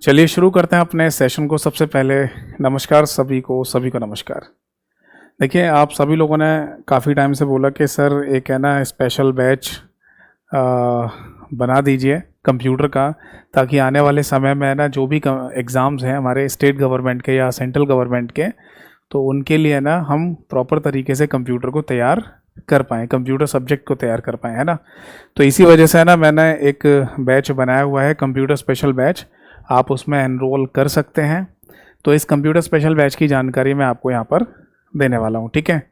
चलिए शुरू करते हैं अपने सेशन को। सबसे पहले नमस्कार सभी को नमस्कार। देखिए, आप सभी लोगों ने काफ़ी टाइम से बोला कि सर एक है ना स्पेशल बैच बना दीजिए कंप्यूटर का, ताकि आने वाले समय में है ना जो भी एग्ज़ाम्स हैं हमारे स्टेट गवर्नमेंट के या सेंट्रल गवर्नमेंट के, तो उनके लिए ना हम प्रॉपर तरीके से कंप्यूटर को तैयार कर पाएँ, कंप्यूटर सब्जेक्ट को तैयार कर पाएँ, है ना। तो इसी वजह से है ना मैंने एक बैच बनाया हुआ है, कंप्यूटर स्पेशल बैच। आप उसमें एनरोल कर सकते हैं। तो इस कंप्यूटर स्पेशल बैच की जानकारी मैं आपको यहाँ पर देने वाला हूँ, ठीक है।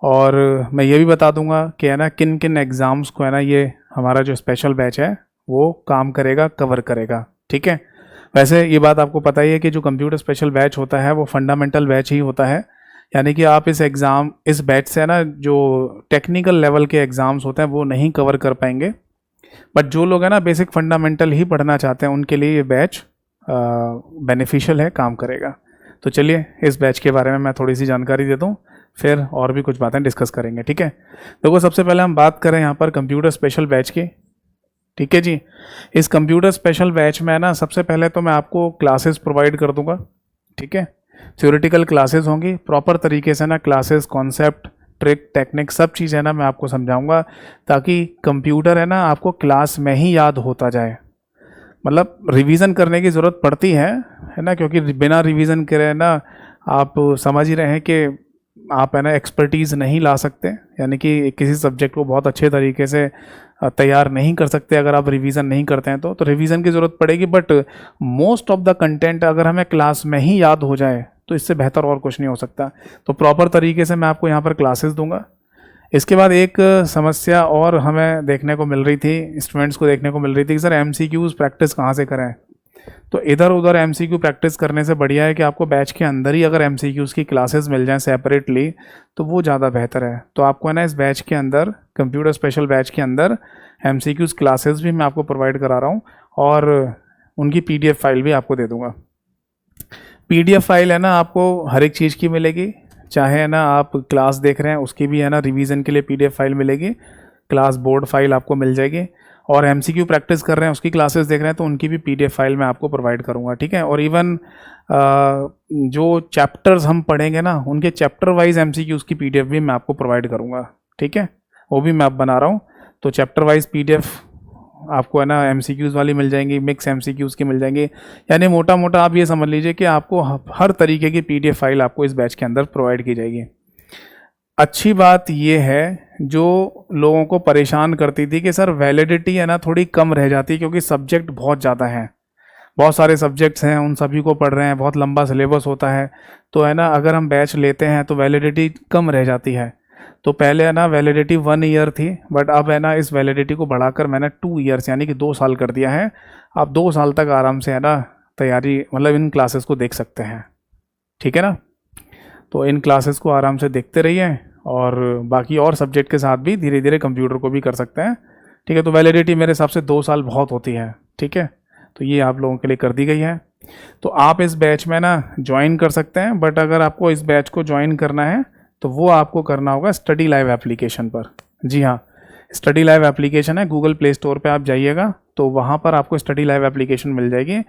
और मैं ये भी बता दूंगा कि है ना किन किन एग्ज़ाम्स को है ना ये हमारा जो स्पेशल बैच है वो काम करेगा, कवर करेगा, ठीक है। वैसे ये बात आपको पता ही है कि जो कंप्यूटर स्पेशल बैच होता है वो फंडामेंटल बैच ही होता है, यानी कि आप इस बैच से है ना जो टेक्निकल लेवल के एग्ज़ाम्स होते हैं वो नहीं कवर कर पाएंगे। बट जो लोग है ना बेसिक फंडामेंटल ही पढ़ना चाहते हैं उनके लिए ये बैच बेनिफिशियल है, काम करेगा। तो चलिए इस बैच के बारे में मैं थोड़ी सी जानकारी देता हूँ, फिर और भी कुछ बातें डिस्कस करेंगे, ठीक है। देखो, सबसे पहले हम बात करें यहाँ पर कंप्यूटर स्पेशल बैच की, ठीक है जी। इस कंप्यूटर स्पेशल बैच में ना सबसे पहले तो मैं आपको क्लासेस प्रोवाइड कर दूंगा, ठीक है। थ्योरेटिकल क्लासेस होंगी, प्रॉपर तरीके से ना क्लासेस, कॉन्सेप्ट, ट्रिक, टेक्निक सब चीज़ है ना मैं आपको समझाऊंगा, ताकि कंप्यूटर है ना आपको क्लास में ही याद होता जाए। मतलब रिवीजन करने की ज़रूरत पड़ती है ना, क्योंकि बिना रिवीजन करे ना आप समझ ही रहे हैं कि आप है ना एक्सपर्टीज़ नहीं ला सकते, यानी कि किसी सब्जेक्ट को बहुत अच्छे तरीके से तैयार नहीं कर सकते अगर आप रिवीजन नहीं करते हैं। तो रिवीजन की ज़रूरत पड़ेगी, but most of the content अगर हमें क्लास में ही याद हो जाए तो इससे बेहतर और कुछ नहीं हो सकता। तो प्रॉपर तरीके से मैं आपको यहाँ पर क्लासेस दूंगा। इसके बाद एक समस्या और हमें देखने को मिल रही थी, स्टूडेंट्स को देखने को मिल रही थी कि सर एमसीक्यूज़ प्रैक्टिस कहाँ से करें। तो इधर उधर एमसीक्यू प्रैक्टिस करने से बढ़िया है कि आपको बैच के अंदर ही अगर एमसीक्यूज़ की क्लासेस मिल जाएं सेपरेटली, तो वो ज़्यादा बेहतर है। तो आपको है ना इस बैच के अंदर, कंप्यूटर स्पेशल बैच के अंदर एमसीक्यूज़ क्लासेस भी मैं आपको प्रोवाइड करा रहा हूँ, और उनकी पीडीएफ फाइल भी आपको दे दूँगा। पीडीएफ फाइल है ना आपको हर एक चीज़ की मिलेगी, चाहे है ना आप क्लास देख रहे हैं उसकी भी है ना रिवीजन के लिए पीडीएफ फाइल मिलेगी, क्लास बोर्ड फाइल आपको मिल जाएगी, और एमसीक्यू प्रैक्टिस कर रहे हैं उसकी क्लासेस देख रहे हैं तो उनकी भी पीडीएफ फाइल मैं आपको प्रोवाइड करूंगा, ठीक है। और इवन जो चैप्टर्स हम पढ़ेंगे ना उनके चैप्टर वाइज एमसीक्यूज़ की पीडीएफ भी मैं आपको प्रोवाइड करूंगा, ठीक है। वो भी मैं अब बना रहा हूँ। तो चैप्टर वाइज पीडीएफ आपको है ना एमसीक्यूज़ वाली मिल जाएंगी, मिक्स एमसीक्यूज़ की मिल जाएंगी, यानी मोटा मोटा आप ये समझ लीजिए कि आपको हर तरीके की पीडीएफ फाइल आपको इस बैच के अंदर प्रोवाइड की जाएगी। अच्छी बात ये है, जो लोगों को परेशान करती थी कि सर वैलिडिटी है ना थोड़ी कम रह जाती है क्योंकि सब्जेक्ट बहुत ज़्यादा हैं, बहुत सारे सब्जेक्ट्स हैं, उन सभी को पढ़ रहे हैं, बहुत लंबा सिलेबस होता है, तो है ना अगर हम बैच लेते हैं तो वैलिडिटी कम रह जाती है। तो पहले है ना वैलिडिटी 1 ईयर थी, बट अब है ना इस वैलिडिटी को बढ़ाकर मैंने 2 ईयर्स यानी कि 2 साल कर दिया है। आप 2 साल तक आराम से है ना तैयारी, मतलब इन क्लासेस को देख सकते हैं, ठीक है ना। तो इन क्लासेस को आराम से देखते रहिए, और बाकी और सब्जेक्ट के साथ भी धीरे धीरे कंप्यूटर को भी कर सकते हैं, ठीक है। तो वैलिडिटी मेरे हिसाब से 2 साल बहुत होती है, ठीक है। तो ये आप लोगों के लिए कर दी गई है। तो आप इस बैच में ना ज्वाइन कर सकते हैं, बट अगर आपको इस बैच को ज्वाइन करना है तो वो आपको करना होगा स्टडी लाइव एप्लीकेशन पर। जी हाँ, स्टडी लाइव एप्लीकेशन है, गूगल प्ले स्टोर पे आप जाइएगा तो वहाँ पर आपको स्टडी लाइव एप्लीकेशन मिल जाएगी,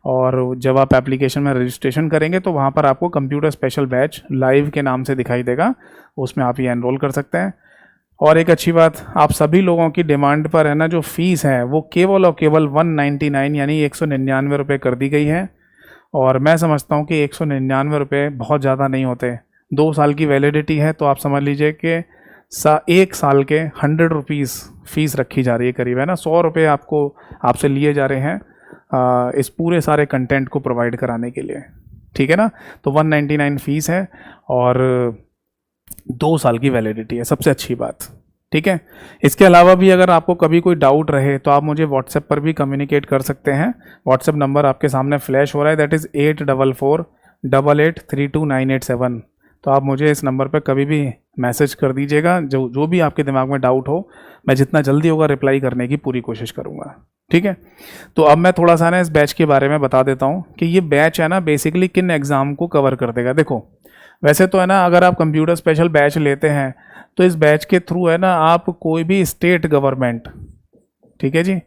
और जब आप एप्लीकेशन में रजिस्ट्रेशन करेंगे तो वहाँ पर आपको कंप्यूटर स्पेशल बैच लाइव के नाम से दिखाई देगा, उसमें आप ये एनरोल कर सकते हैं। और एक अच्छी बात, आप सभी लोगों की डिमांड पर है ना जो फ़ीस है वो केवल और केवल 199 यानी 199 रुपये कर दी गई है। और मैं समझता हूँ कि 199 रुपये बहुत ज़्यादा नहीं होते, 2 साल की वैलिडिटी है, तो आप समझ लीजिए कि 1 साल के 100 रुपीज़ फ़ीस रखी जा रही है करीब, है ना। 100 रुपये आपसे लिए जा रहे हैं इस पूरे सारे कंटेंट को प्रोवाइड कराने के लिए, ठीक है ना। तो 199 फ़ीस है और 2 साल की वैलिडिटी है, सबसे अच्छी बात, ठीक है। इसके अलावा भी अगर आपको कभी कोई डाउट रहे तो आप मुझे व्हाट्सएप पर भी कम्युनिकेट कर सकते हैं। व्हाट्सएप नंबर आपके सामने फ्लैश हो रहा है, दैट इज़ 8448832987। तो आप मुझे इस नंबर पर कभी भी मैसेज कर दीजिएगा, जो भी आपके दिमाग में डाउट हो, मैं जितना जल्दी होगा रिप्लाई करने की पूरी कोशिश करूँगा, ठीक है। तो अब मैं थोड़ा सा ना इस बैच के बारे में बता देता हूँ कि ये बैच है ना बेसिकली किन एग्ज़ाम को कवर कर देगा। देखो, वैसे तो है ना अगर आप कंप्यूटर स्पेशल बैच लेते हैं तो इस बैच के थ्रू है ना आप कोई भी स्टेट गवर्नमेंट, ठीक है जी,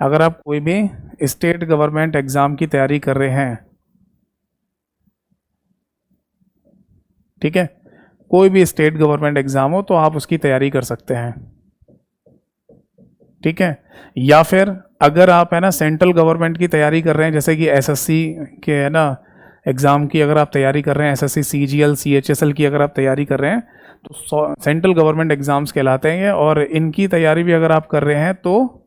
अगर आप कोई भी स्टेट गवर्नमेंट एग्ज़ाम की तैयारी कर रहे हैं, ठीक है, कोई भी स्टेट गवर्नमेंट एग्ज़ाम हो तो आप उसकी तैयारी कर सकते हैं, ठीक है। या फिर अगर आप है ना सेंट्रल गवर्नमेंट की तैयारी कर रहे हैं, जैसे कि एसएससी के है ना एग्ज़ाम की अगर आप तैयारी कर रहे हैं, एसएससी सीजीएल सीएचएसएल की अगर आप तैयारी कर रहे हैं तो सेंट्रल गवर्नमेंट एग्ज़ाम्स कहलाते हैं ये, और इनकी तैयारी भी अगर आप कर रहे हैं तो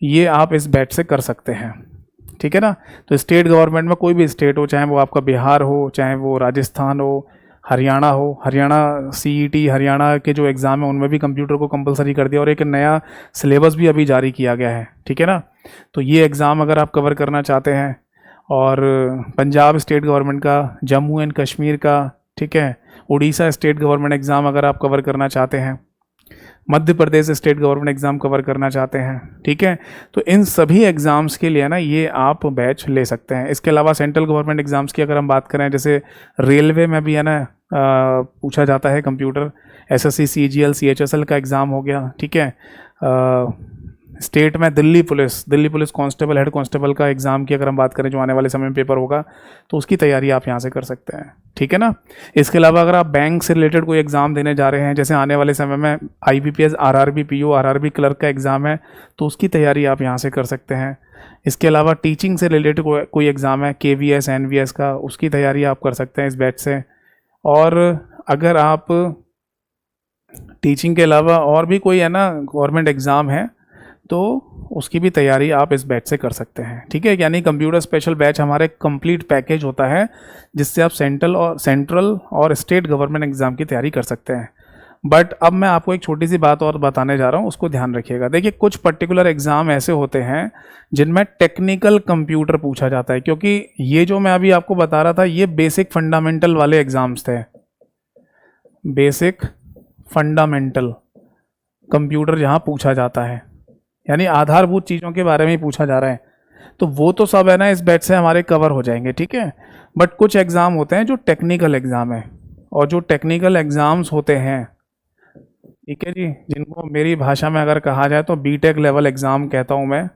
ये आप इस बैच से कर सकते हैं, ठीक है ना। तो स्टेट गवर्नमेंट में कोई भी स्टेट हो, चाहे वो आपका बिहार हो, चाहे वो राजस्थान हो, हरियाणा हो, हरियाणा सीईटी हरियाणा के जो एग्ज़ाम है उनमें भी कंप्यूटर को कंपलसरी कर दिया, और एक नया सिलेबस भी अभी जारी किया गया है, ठीक है ना। तो ये एग्ज़ाम अगर आप कवर करना चाहते हैं, और पंजाब स्टेट गवर्नमेंट का, जम्मू एंड कश्मीर का, ठीक है, उड़ीसा स्टेट गवर्नमेंट एग्ज़ाम अगर आप कवर करना चाहते हैं, Madhya Pradesh state government exam cover करना चाहते हैं, ठीक है, तो इन सभी एग्ज़ाम्स के लिए ना ये आप बैच ले सकते हैं। इसके अलावा सेंट्रल गवर्नमेंट एग्ज़ाम्स की अगर हम बात करें, जैसे रेलवे में भी है ना पूछा जाता है कंप्यूटर, एसएससी सीजीएल सीएचएसएल का एग्ज़ाम हो गया, ठीक है। स्टेट में Delhi police constable head constable का एग्ज़ाम की अगर हम बात करें जो आने वाले समय में पेपर होगा, तो उसकी तैयारी आप यहाँ से कर सकते हैं, ठीक है ना। इसके अलावा अगर आप बैंक से रिलेटेड कोई एग्ज़ाम देने जा रहे हैं, जैसे आने वाले समय में IBPS RRB PO RRB clerk का एग्ज़ाम है, तो उसकी तैयारी आप यहाँ से कर सकते हैं। इसके अलावा टीचिंग से रिलेटेड कोई एग्ज़ाम है केवीएस एनवीएस का, उसकी तैयारी आप कर सकते हैं इस बैच से। और अगर आप टीचिंग के अलावा और भी कोई है ना गवर्नमेंट एग्ज़ाम है तो उसकी भी तैयारी आप इस बैच से कर सकते हैं, ठीक है। यानी कंप्यूटर स्पेशल बैच हमारे कंप्लीट पैकेज होता है जिससे आप सेंट्रल और स्टेट गवर्नमेंट एग्ज़ाम की तैयारी कर सकते हैं। बट अब मैं आपको एक छोटी सी बात और बताने जा रहा हूँ, उसको ध्यान रखिएगा। देखिए कुछ पर्टिकुलर एग्ज़ाम ऐसे होते हैं जिनमें टेक्निकल कंप्यूटर पूछा जाता है, क्योंकि ये जो मैं अभी आपको बता रहा था ये बेसिक फंडामेंटल वाले एग्ज़ाम्स थे, बेसिक फंडामेंटल कंप्यूटर जहाँ पूछा जाता है, यानी आधारभूत चीज़ों के बारे में ही पूछा जा रहा है, तो वो तो सब है ना इस बैच से हमारे कवर हो जाएंगे, ठीक है। बट कुछ एग्ज़ाम होते हैं जो टेक्निकल एग्ज़ाम है, और जो टेक्निकल एग्ज़ाम्स होते हैं, ठीक है जी, जिनको मेरी भाषा में अगर कहा जाए तो बीटेक लेवल एग्ज़ाम कहता हूँ मैं,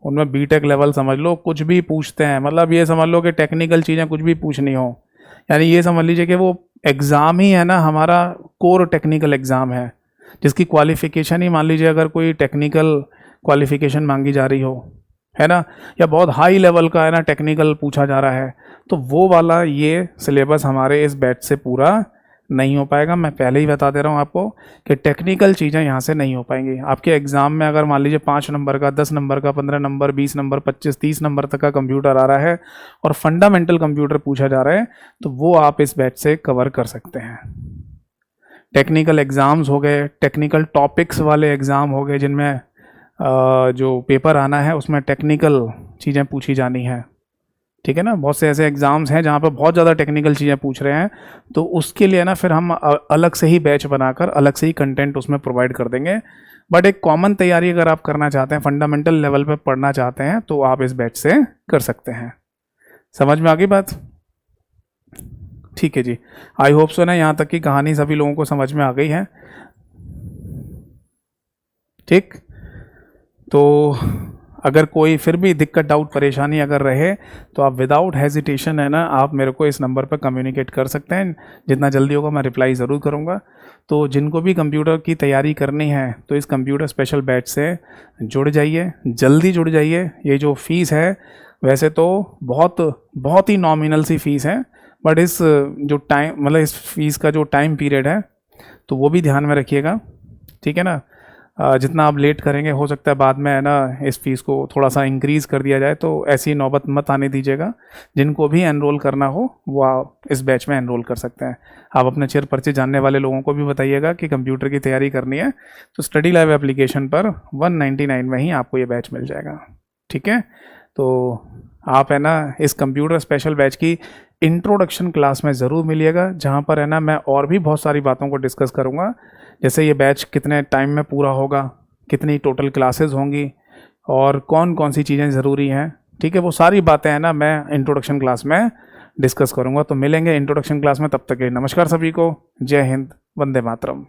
उनमें बीटेक लेवल समझ लो, कुछ भी पूछते हैं, मतलब ये समझ लो कि टेक्निकल चीज़ें कुछ भी पूछनी हो, यानी ये समझ लीजिए कि वो एग्ज़ाम ही है ना हमारा कोर टेक्निकल एग्ज़ाम है, जिसकी क्वालिफ़िकेशन ही मान लीजिए अगर कोई टेक्निकल क्वालिफ़िकेशन मांगी जा रही हो, है ना, या बहुत हाई लेवल का है ना टेक्निकल पूछा जा रहा है, तो वो वाला ये सिलेबस हमारे इस बैच से पूरा नहीं हो पाएगा। मैं पहले ही बता दे रहा हूँ आपको कि टेक्निकल चीज़ें यहाँ से नहीं हो पाएंगी। आपके एग्ज़ाम में अगर मान लीजिए 5 नंबर का, 10 नंबर का, 15 नंबर, 20 नंबर, 25, 30 नंबर तक का कंप्यूटर आ रहा है और फंडामेंटल कंप्यूटर पूछा जा रहा है, तो वो आप इस बैच से कवर कर सकते हैं। टेक्निकल एग्ज़ाम्स हो गए, टेक्निकल टॉपिक्स वाले एग्ज़ाम हो गए जिनमें जो पेपर आना है उसमें टेक्निकल चीज़ें पूछी जानी है, ठीक है ना। बहुत से ऐसे एग्ज़ाम्स हैं जहाँ पर बहुत ज़्यादा टेक्निकल चीज़ें पूछ रहे हैं, तो उसके लिए ना फिर हम अलग से ही बैच बनाकर अलग से ही कंटेंट उसमें प्रोवाइड कर देंगे। बट एक कॉमन तैयारी अगर आप करना चाहते हैं, फंडामेंटल लेवल पे पढ़ना चाहते हैं, तो आप इस बैच से कर सकते हैं। समझ में आ गई बात? ठीक है जी, आई होप सो ना यहाँ तक की कहानी सभी लोगों को समझ में आ गई है। ठीक, तो अगर कोई फिर भी दिक्कत, डाउट, परेशानी अगर रहे तो आप विदाउट हेजिटेशन है ना आप मेरे को इस नंबर पर कम्युनिकेट कर सकते हैं। जितना जल्दी होगा मैं रिप्लाई ज़रूर करूँगा। तो जिनको भी कंप्यूटर की तैयारी करनी है तो इस कंप्यूटर स्पेशल बैच से जुड़ जाइए, जल्दी जुड़ जाइए। ये जो फ़ीस है वैसे तो बहुत ही नॉमिनल सी फ़ीस है, बट इस जो टाइम, मतलब इस फीस का जो टाइम पीरियड है तो वो भी ध्यान में रखिएगा, ठीक है ना। जितना आप लेट करेंगे हो सकता है बाद में है ना इस फीस को थोड़ा सा इंक्रीज़ कर दिया जाए, तो ऐसी नौबत मत आने दीजिएगा। जिनको भी एनरोल करना हो वो आप इस बैच में एनरोल कर सकते हैं। आप अपने चेयर पर्चे जानने वाले लोगों को भी बताइएगा कि कंप्यूटर की तैयारी करनी है तो स्टडी लाइव एप्लीकेशन पर 199 में ही आपको ये बैच मिल जाएगा, ठीक है। तो आप है ना इस कंप्यूटर स्पेशल बैच की इंट्रोडक्शन क्लास में ज़रूर मिलिएगा, जहाँ पर है ना मैं और भी बहुत सारी बातों को डिस्कस करूँगा, जैसे ये बैच कितने टाइम में पूरा होगा, कितनी टोटल क्लासेस होंगी और कौन कौन सी चीज़ें ज़रूरी हैं, ठीक है। वो सारी बातें हैं ना मैं इंट्रोडक्शन क्लास में डिस्कस करूँगा। तो मिलेंगे इंट्रोडक्शन क्लास में, तब तक के नमस्कार सभी को, जय हिंद, वंदे मातरम।